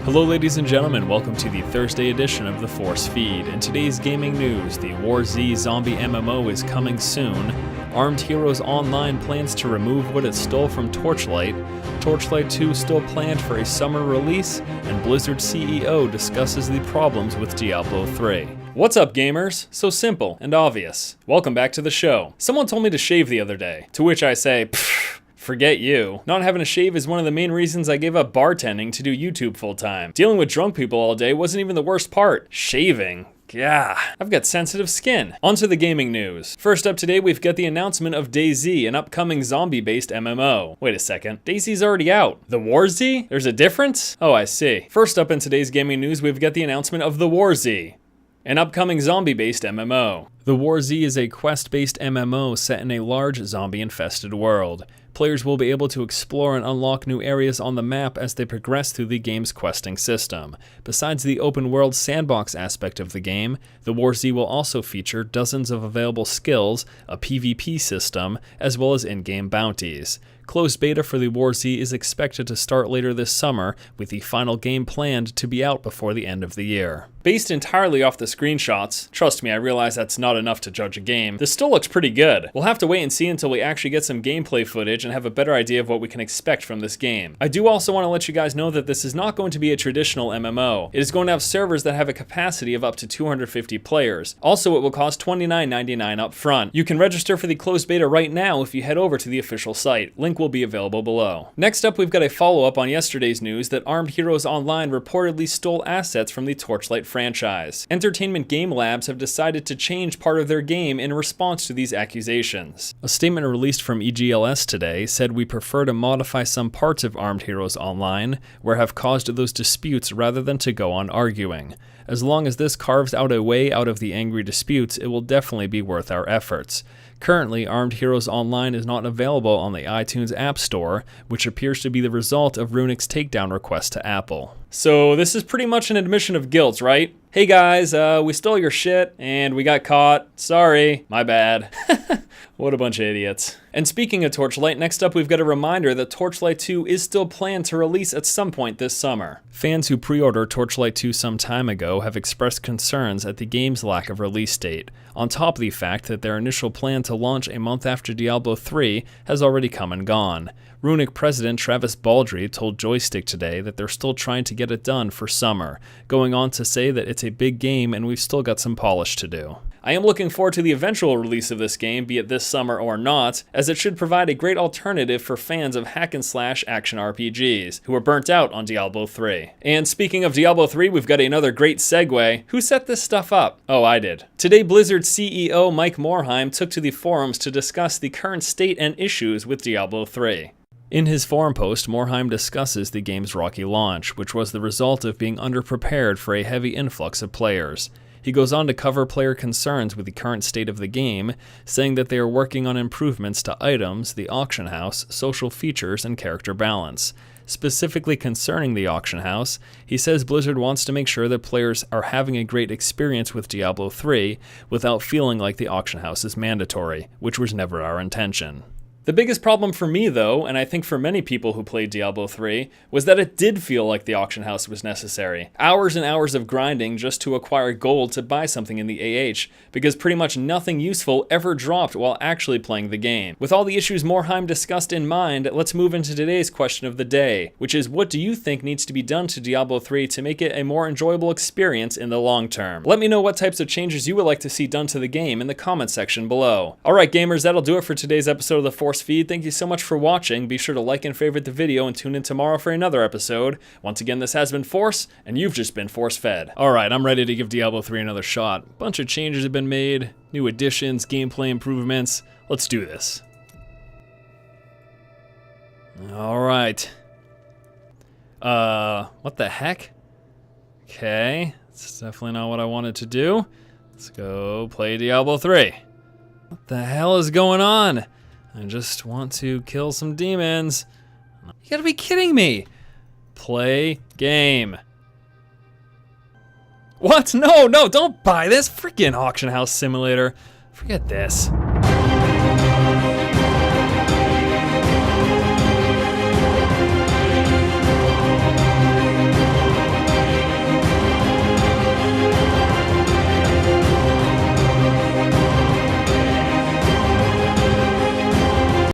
Hello ladies and gentlemen, welcome to the Thursday edition of the Force Feed. In today's gaming news, the War Z zombie MMO is coming soon, Armed Heroes Online plans to remove what it stole from Torchlight, Torchlight 2 still planned for a summer release, and Blizzard CEO discusses the problems with Diablo 3. What's up gamers? So simple and obvious. Welcome back to the show. Someone told me to shave the other day, to which I say, forget you. Not having a shave is one of the main reasons I gave up bartending to do YouTube full time. Dealing with drunk people all day wasn't even the worst part. Shaving. Yeah, I've got sensitive skin. On to the gaming news. First up today, we've got the announcement of DayZ, an upcoming zombie-based MMO. Wait a second, DayZ's already out. The War Z? There's a difference? Oh, I see. First up in today's gaming news, we've got the announcement of the War Z, an upcoming zombie-based MMO. The War Z is a quest-based MMO set in a large zombie-infested world. Players will be able to explore and unlock new areas on the map as they progress through the game's questing system. Besides the open-world sandbox aspect of the game, the War Z will also feature dozens of available skills, a PvP system, as well as in-game bounties. Closed beta for the War Z is expected to start later this summer, with the final game planned to be out before the end of the year. Based entirely off the screenshots, trust me, I realize that's not enough to judge a game, this still looks pretty good. We'll have to wait and see until we actually get some gameplay footage and have a better idea of what we can expect from this game. I do also want to let you guys know that this is not going to be a traditional MMO. It is going to have servers that have a capacity of up to 250 players. Also, it will cost $29.99 up front. You can register for the closed beta right now if you head over to the official site. Link will be available below. Next up, we've got a follow-up on yesterday's news that Armed Heroes Online reportedly stole assets from the Torchlight franchise. Entertainment Game Labs have decided to change part of their game in response to these accusations. A statement released from EGLS today said, "We prefer to modify some parts of Armed Heroes Online where have caused those disputes rather than to go on arguing. As long as this carves out a way out of the angry disputes, it will definitely be worth our efforts. Currently, Armed Heroes Online is not available on the iTunes App Store, which appears to be the result of Runic's takedown request to Apple." So this is pretty much an admission of guilt, right? Hey guys, we stole your shit and we got caught. Sorry, my bad. What a bunch of idiots. And speaking of Torchlight, next up we've got a reminder that Torchlight 2 is still planned to release at some point this summer. Fans who pre-ordered Torchlight 2 some time ago have expressed concerns at the game's lack of release date, on top of the fact that their initial plan to launch a month after Diablo 3 has already come and gone. Runic president Travis Baldry told Joystick today that they're still trying to get it done for summer, going on to say that it's a big game and we've still got some polish to do. I am looking forward to the eventual release of this game, be it this summer or not, as it should provide a great alternative for fans of hack-and-slash action RPGs, who are burnt out on Diablo 3. And speaking of Diablo 3, we've got another great segue. Who set this stuff up? Oh, I did. Today, Blizzard CEO Mike Morhaime took to the forums to discuss the current state and issues with Diablo 3. In his forum post, Morhaime discusses the game's rocky launch, which was the result of being underprepared for a heavy influx of players. He goes on to cover player concerns with the current state of the game, saying that they are working on improvements to items, the auction house, social features, and character balance. Specifically concerning the auction house, he says Blizzard wants to make sure that players are having a great experience with Diablo 3 without feeling like the auction house is mandatory, which was never our intention. The biggest problem for me though, and I think for many people who played Diablo 3, was that it did feel like the auction house was necessary. Hours and hours of grinding just to acquire gold to buy something in the AH, because pretty much nothing useful ever dropped while actually playing the game. With all the issues Morhaime discussed in mind, let's move into today's question of the day, which is, what do you think needs to be done to Diablo 3 to make it a more enjoyable experience in the long term? Let me know what types of changes you would like to see done to the game in the comment section below. Alright gamers, that'll do it for today's episode of the Force Feed. Thank you so much for watching. Be sure to like and favorite the video and tune in tomorrow for another episode. Once again, this has been Force, and you've just been force fed. Alright, I'm ready to give Diablo 3 another shot. A bunch of changes have been made, new additions, gameplay improvements. Let's do this. Alright. What the heck? Okay, that's definitely not what I wanted to do. Let's go play Diablo 3. What the hell is going on? I just want to kill some demons. You gotta be kidding me. Play game. What? No, don't buy this. Freaking auction house simulator. Forget this.